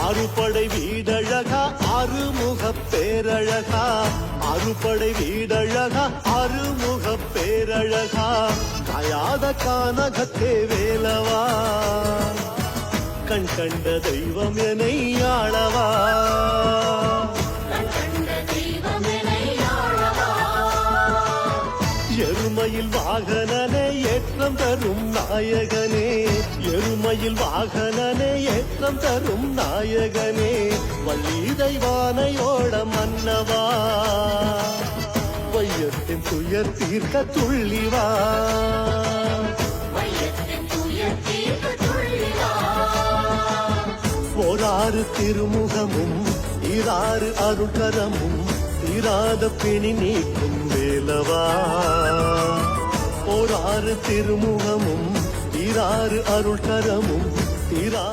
ஆறுபடை வீடழகா ஆறுமுக பேரழகா ஆறுபடை வீடழகா ஆறுமுக பேரழகா காயாத கானகத்தே வேலவா கண் கண்ட தெய்வம் என்னை ஆளவா எருமையில் வாகனனே ஏற்றம் தரும் நாயகனே எருமையில் வாகனனே ஏற்றம் தரும் நாயகனே வள்ளி தெய்வானையோட மன்னவா வையத்தின் துயர் தீர்க்க துள்ளிவா ஓராறு திருமுகமும் ஈராறு அருள்கரமும் தீராத பிணி நீக்கும் வேலவா ஓராறு திருமுகமும் ஈராறு அருள்கரமும் தீரா